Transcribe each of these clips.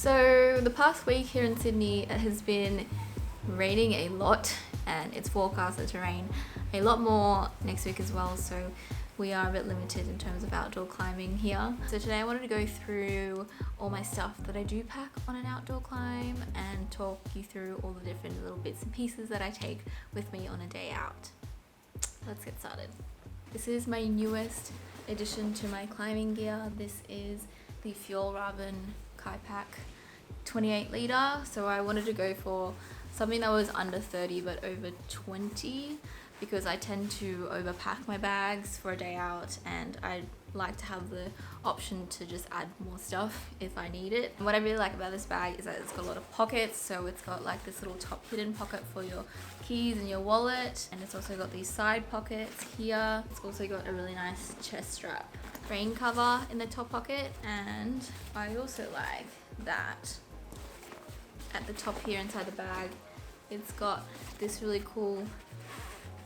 So the past week here in Sydney it has been raining a lot, and it's forecasted to rain a lot more next week as well, so we are a bit limited in terms of outdoor climbing here. So today I wanted to go through all my stuff that I do pack on an outdoor climb and talk you through all the different little bits and pieces that I take with me on a day out. Let's get started. This is my newest addition to my climbing gear. This is the Fjällräven Kajpak 28 litre. So I wanted to go for something that was under 30 but over 20, because I tend to overpack my bags for a day out, and I like to have the option to just add more stuff if I need it. And what I really like about this bag is that it's got a lot of pockets. So it's got like this little top hidden pocket for your keys and your wallet, and it's also got these side pockets here. It's also got a really nice chest strap, rain cover in the top pocket, and I also like that at the top here inside the bag it's got this really cool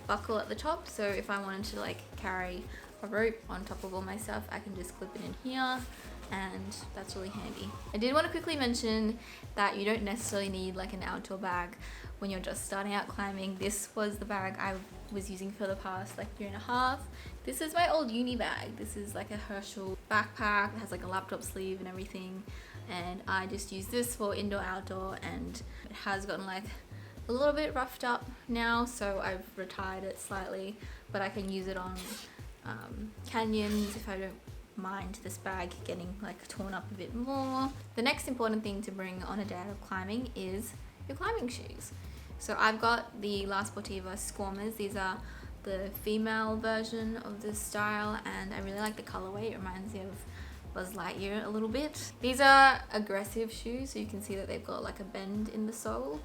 buckle at the top, so if I wanted to like carry a rope on top of all my stuff, I can just clip it in here, and that's really handy. I did want to quickly mention that you don't necessarily need like an outdoor bag when you're just starting out climbing. This was the bag I was using for the past like year and a half. This is my old uni bag. This is like a Herschel backpack. It has like a laptop sleeve and everything, and I just use this for indoor outdoor, and it has gotten like a little bit roughed up now, so I've retired it slightly, but I can use it on canyons if I don't mind this bag getting like torn up a bit more. The next important thing to bring on a day of climbing is your climbing shoes. So I've got the La SPORTIVA SKWARMAs. These are the female version of this style, and I really like the colorway. It reminds me of Buzz Lightyear a little bit. These are aggressive shoes, so you can see that they've got like a bend in the sole.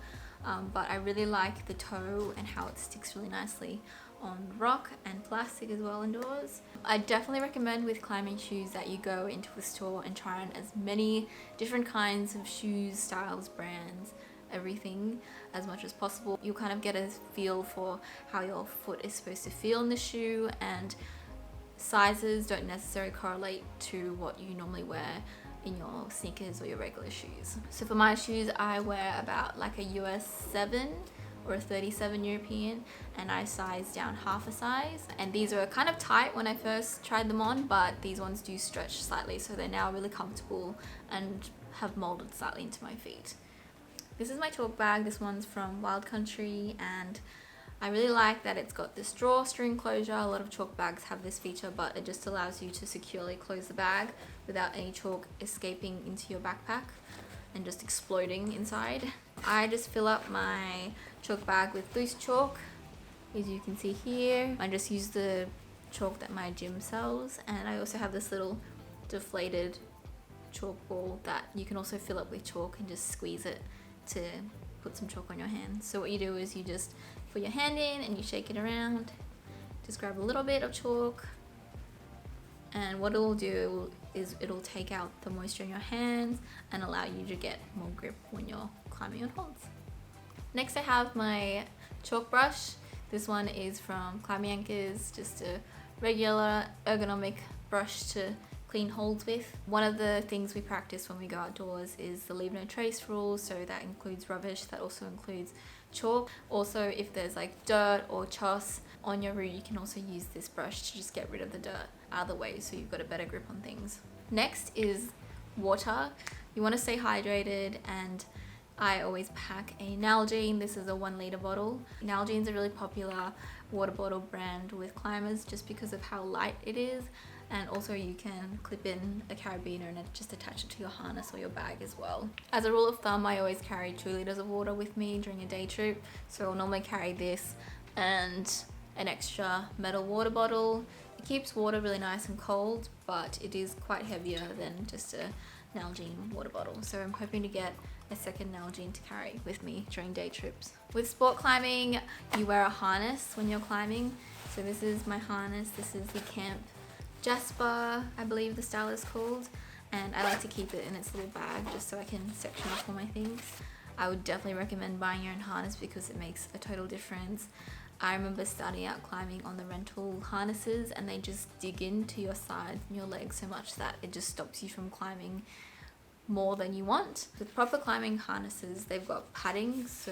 But I really like the toe and how it sticks really nicely on rock and plastic as well indoors. I definitely recommend with climbing shoes that you go into a store and try on as many different kinds of shoes, styles, brands, everything as much as possible. You'll kind of get a feel for how your foot is supposed to feel in the shoe, and sizes don't necessarily correlate to what you normally wear in your sneakers or your regular shoes. So for my shoes, I wear about like a US 7 or a 37 European, and I size down half a size. And these are kind of tight when I first tried them on, but these ones do stretch slightly, so they're now really comfortable and have molded slightly into my feet. This is my chalk bag. This one's from Wild Country, and I really like that it's got this drawstring closure. A lot of chalk bags have this feature, but it just allows you to securely close the bag without any chalk escaping into your backpack and just exploding inside. I just fill up my chalk bag with loose chalk, as you can see here. I just use the chalk that my gym sells, and I also have this little deflated chalk ball that you can also fill up with chalk and just squeeze it to put some chalk on your hand. So what you do is you just put your hand in and you shake it around, just grab a little bit of chalk, and what it'll do is it'll take out the moisture in your hands and allow you to get more grip when you're climbing on holds. Next I have my chalk brush. This one is from Climbing Anchors, just a regular ergonomic brush to clean holds with. One of the things we practice when we go outdoors is the leave no trace rule, so that includes rubbish, that also includes chalk. Also, if there's like dirt or choss on your route, you can also use this brush to just get rid of the dirt out of the way, so you've got a better grip on things. Next is water. You want to stay hydrated, and I always pack a NALGENE. This is a 1 litre bottle. NALGENE's a really popular water bottle brand with climbers just because of how light it is, and also you can clip in a carabiner and just attach it to your harness or your bag as well. As a rule of thumb, I always carry 2 litres of water with me during a day trip, so I'll normally carry this and an extra metal water bottle. It keeps water really nice and cold, but it is quite heavier than just a NALGENE water bottle, so I'm hoping to get a second NALGENE to carry with me during day trips. With sport climbing, you wear a harness when you're climbing. So this is my harness. This is the Camp Jasper, I believe the style is called, and I like to keep it in its little bag just so I can section off all my things. I would definitely recommend buying your own harness because it makes a total difference. I remember starting out climbing on the rental harnesses, and they just dig into your sides and your legs so much that it just stops you from climbing more than you want. With proper climbing harnesses, they've got padding, so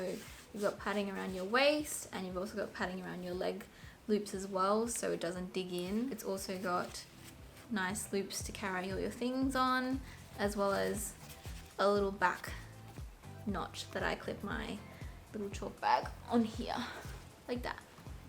you've got padding around your waist and you've also got padding around your leg loops as well, so it doesn't dig in. It's also got nice loops to carry all your things on, as well as a little back notch that I clip my little chalk bag on here, like that.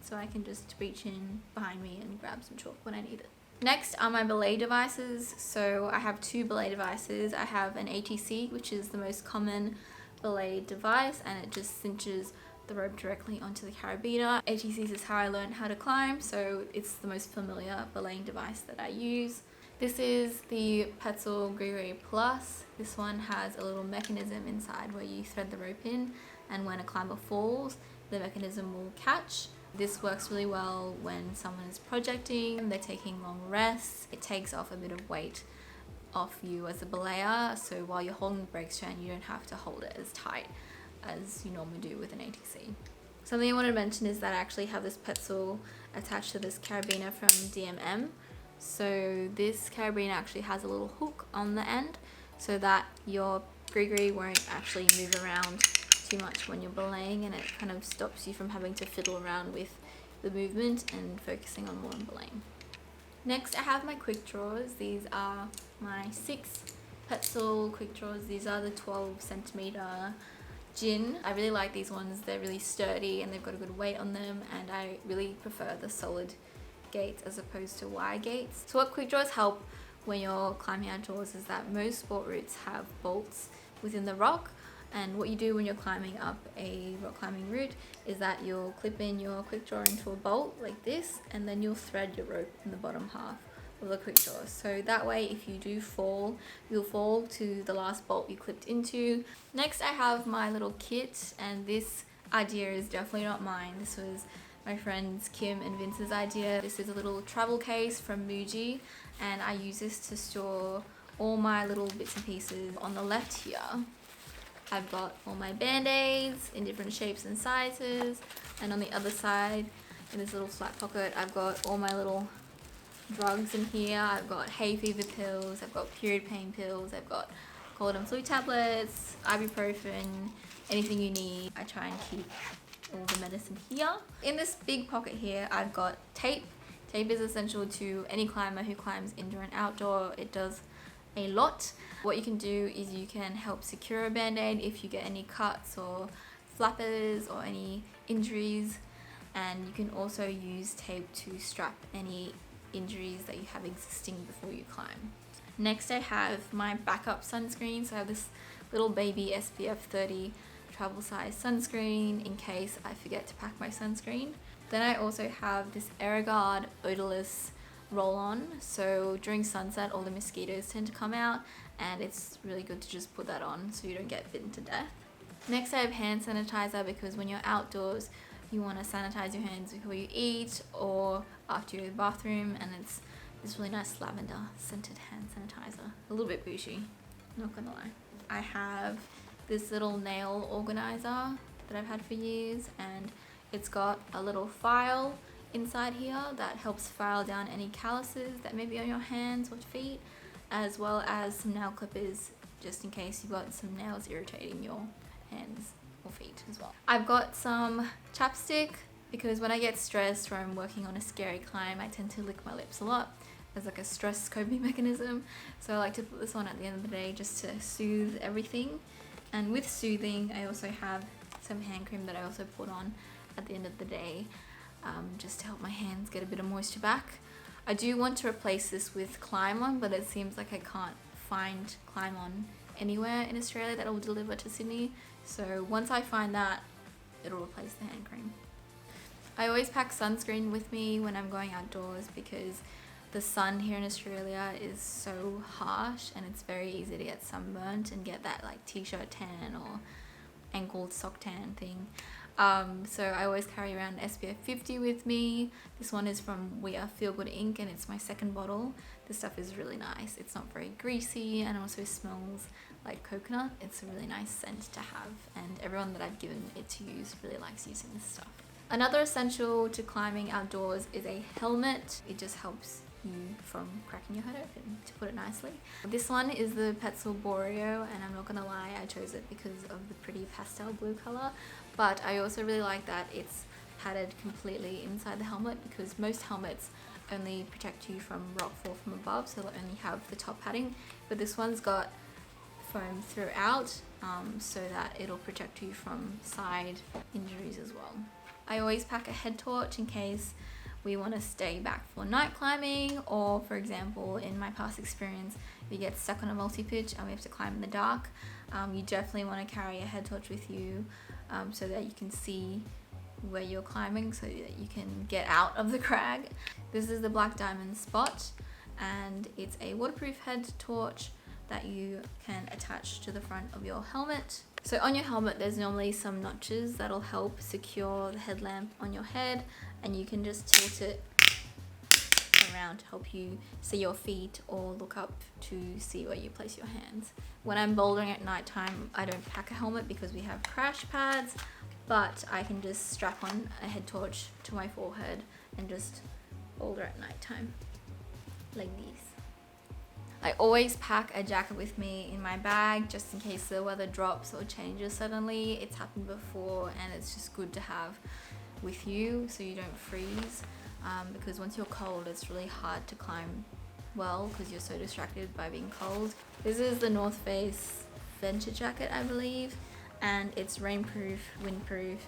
So I can just reach in behind me and grab some chalk when I need it. Next are my belay devices. So I have two belay devices. I have an ATC, which is the most common belay device, and it just cinches the rope directly onto the carabiner. ATCs is how I learned how to climb, so it's the most familiar belaying device that I use. This is the PETZL GRIGRI Plus. This one has a little mechanism inside where you thread the rope in, and when a climber falls, the mechanism will catch. This works really well when someone is projecting, they're taking long rests. It takes off a bit of weight off you as a belayer, so while you're holding the brake strand, you don't have to hold it as tight as you normally do with an ATC. Something I wanted to mention is that I actually have this PETZL attached to this carabiner from DMM. So this carabiner actually has a little hook on the end so that your GRIGRI won't actually move around too much when you're belaying, and it kind of stops you from having to fiddle around with the movement and focusing on more on belaying. Next I have my QUICKDRAWS. These are my 6 PETZL QUICKDRAWS. These are the 12cm GINN. I really like these ones. They're really sturdy and they've got a good weight on them, and I really prefer the solid gates as opposed to wire gates. So what QUICKDRAWS help when you're climbing outdoors is that most sport routes have bolts within the rock, and what you do when you're climbing up a rock climbing route is that you'll clip in your QUICKDRAW into a bolt like this, and then you'll thread your rope in the bottom half of the QUICKDRAW. So that way if you do fall, you'll fall to the last bolt you clipped into. Next I have my little kit, and this idea is definitely not mine. This was my friends Kim and Vince's idea. This is a little travel case from Muji, and I use this to store all my little bits and pieces. On the left here, I've got all my band-aids in different shapes and sizes, and on the other side, in this little flat pocket, I've got all my little drugs in here. I've got hay fever pills, I've got period pain pills, I've got cold and flu tablets, ibuprofen, anything you need. I try and keep all the medicine here. In this big pocket here, I've got tape. Tape is essential to any climber who climbs indoor and outdoor. It does a lot. What you can do is you can help secure a band-aid if you get any cuts or flappers or any injuries, and you can also use tape to strap any injuries that you have existing before you climb. Next I have my backup sunscreen. So I have this little baby SPF 30 travel size sunscreen in case I forget to pack my sunscreen. Then I also have this AeroGuard odorless roll-on. So during sunset all the mosquitoes tend to come out, and it's really good to just put that on so you don't get bitten to death. Next I have hand sanitizer, because when you're outdoors you want to sanitize your hands before you eat or after you're in the bathroom, and it's this really nice lavender scented hand sanitizer. A little bit bougie, not gonna lie. I have this little nail organizer that I've had for years, and it's got a little file inside here that helps file down any calluses that may be on your hands or feet, as well as some nail clippers just in case you've got some nails irritating your hands or feet as well. I've got some chapstick, because when I get stressed or I'm working on a scary climb, I tend to lick my lips a lot as like a stress coping mechanism. So I like to put this on at the end of the day just to soothe everything. And with soothing, I also have some hand cream that I also put on at the end of the day, just to help my hands get a bit of moisture back. I do want to replace this with Climb On, but it seems like I can't find Climb On anywhere in Australia that will deliver to Sydney. So once I find that, it'll replace the hand cream. I always pack sunscreen with me when I'm going outdoors, because the sun here in Australia is so harsh and it's very easy to get sunburnt and get that like t-shirt tan or ankle sock tan thing. So I always carry around SPF 50 with me. This one is from We Are Feel Good Ink, and it's my second bottle. This stuff is really nice. It's not very greasy and also smells like coconut. It's a really nice scent to have, and everyone that I've given it to use really likes using this stuff. Another essential to climbing outdoors is a helmet. It just helps you from cracking your head open, to put it nicely. This one is the PETZL BOREO, and I'm not gonna lie, I chose it because of the pretty pastel blue color, but I also really like that it's padded completely inside the helmet, because most helmets only protect you from rockfall from above, so they'll only have the top padding, but this one's got foam throughout, so that it'll protect you from side injuries as well. I always pack a head torch in case we want to stay back for night climbing, or for example, in my past experience, if you get stuck on a multi-pitch and we have to climb in the dark, you definitely want to carry a head torch with you, so that you can see where you're climbing, so that you can get out of the crag. This is the Black Diamond Spot, and it's a waterproof head torch that you can attach to the front of your helmet. So on your helmet there's normally some notches that'll help secure the headlamp on your head, and you can just tilt it around to help you see your feet or look up to see where you place your hands. When I'm bouldering at night time, I don't pack a helmet because we have crash pads, but I can just strap on a head torch to my forehead and just boulder at night time like these. I always pack a jacket with me in my bag just in case the weather drops or changes suddenly. It's happened before, and it's just good to have with you so you don't freeze, because once you're cold it's really hard to climb well because you're so distracted by being cold. This is the North Face Venture jacket, I believe, and it's rainproof, windproof.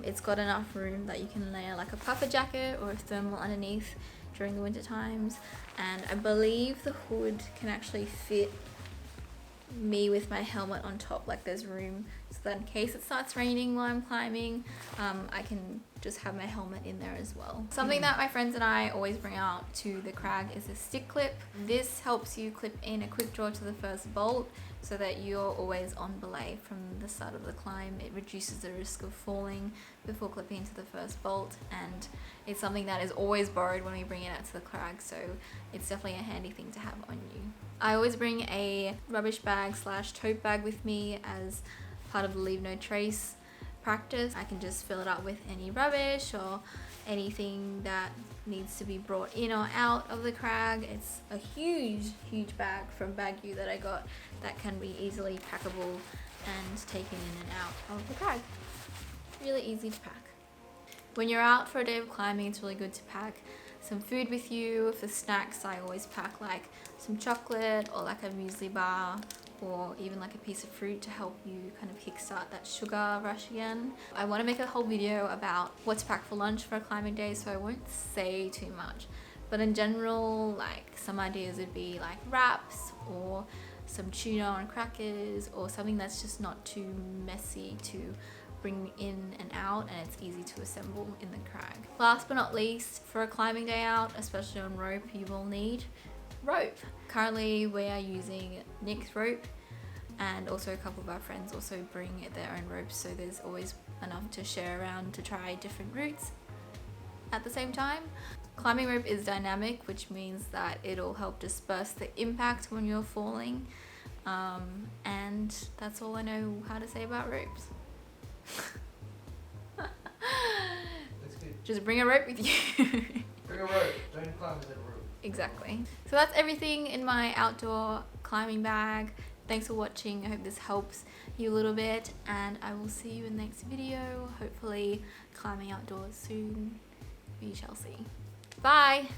It's got enough room that you can layer like a puffer jacket or a thermal underneath during the winter times, and I believe the hood can actually fit me with my helmet on top, like there's room so that in case it starts raining while I'm climbing, I can just have my helmet in there as well. Something that my friends and I always bring out to the crag is a stick clip. This helps you clip in a quick draw to the first bolt so that you're always on belay from the start of the climb. It reduces the risk of falling before clipping into the first bolt, and it's something that is always borrowed when we bring it out to the crag, so it's definitely a handy thing to have on you. I always bring a rubbish bag / tote bag with me as part of the leave no trace practice. I can just fill it up with any rubbish or anything that needs to be brought in or out of the crag. It's a huge bag from Baguio that I got that can be easily packable and taken in and out of the crag. Really easy to pack. When you're out for a day of climbing, it's really good to pack some food with you. For snacks, I always pack like some chocolate or like a muesli bar, or even like a piece of fruit to help you kind of kickstart that sugar rush again. I want to make a whole video about what to pack for lunch for a climbing day, so I won't say too much. But in general, like some ideas would be like wraps or some tuna on crackers, or something that's just not too messy to bring in and out, and it's easy to assemble in the crag. Last but not least, for a climbing day out, especially on rope, you will need rope. Currently we are using Nick's rope, and also a couple of our friends also bring their own ropes, so there's always enough to share around to try different routes at the same time. Climbing rope is dynamic, which means that it'll help disperse the impact when you're falling, and that's all I know how to say about ropes. That's good. Just bring a rope with you. Bring a rope. Don't climb without a rope. Exactly. So that's everything in my outdoor climbing bag. Thanks for watching. I hope this helps you a little bit, and I will see you in the next video. Hopefully climbing outdoors soon. We shall see. Bye.